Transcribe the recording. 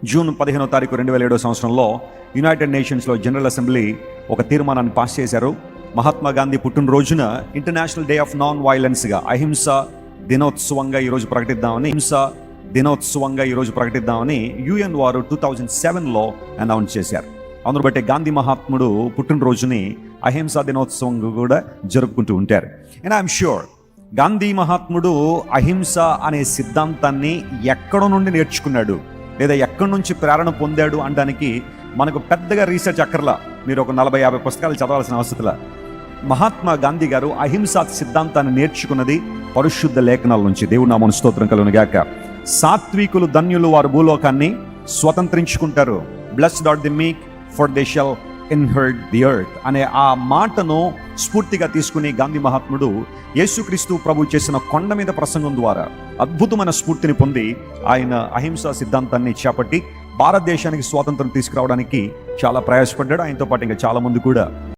June 15వ తారీఖు 2007 సంవత్సరంలో యునైటెడ్ నేషన్స్లో జనరల్ అసెంబ్లీ ఒక తీర్మానాన్ని పాస్ చేశారు. మహాత్మా గాంధీ పుట్టినరోజున ఇంటర్నేషనల్ డే ఆఫ్ నాన్ వైలెన్స్గా అహింస దినోత్సవంగా ఈరోజు ప్రకటిద్దామని యుఎన్ వారు 2007లో అనౌన్స్ చేశారు. అందును బట్టి గాంధీ మహాత్ముడు పుట్టినరోజుని అహింసా దినోత్సవంగా కూడా జరుపుకుంటూ ఉంటారు. అండ్ ఐఎమ్ ష్యూర్ గాంధీ మహాత్ముడు అహింస అనే సిద్ధాంతాన్ని ఎక్కడ నుండి నేర్చుకున్నాడు లేదా ఎక్కడి నుంచి ప్రేరణ పొందాడు అనడానికి మనకు పెద్దగా రీసెర్చ్ అక్కర్లా. మీరు ఒక 40-50 పుస్తకాలు చదవాల్సిన అవసరంలా. మహాత్మా గాంధీ గారు అహింసా సిద్ధాంతాన్ని నేర్చుకున్నది పరిశుద్ధ లేఖనాల నుంచి. దేవుడు నామమున స్తోత్రం కలుగును గాక. సాత్వికులు ధన్యులు, వారు భూలోకాన్ని స్వతంత్రించుకుంటారు. బ్లెస్డ్ ఆర్ ది మీక్ for they shall inherit the earth అనే ఆ మాటను స్ఫూర్తిగా తీసుకుని గాంధీ మహాత్ముడు యేసుక్రీస్తు ప్రభు చేసిన కొండ మీద ప్రసంగం ద్వారా అద్భుతమైన స్ఫూర్తిని పొంది ఆయన అహింసా సిద్ధాంతాన్ని చేపట్టి భారతదేశానికి స్వాతంత్రం తీసుకురావడానికి చాలా ప్రయాసపడ్డాడు. ఆయనతో పాటు ఇంకా చాలా మంది కూడా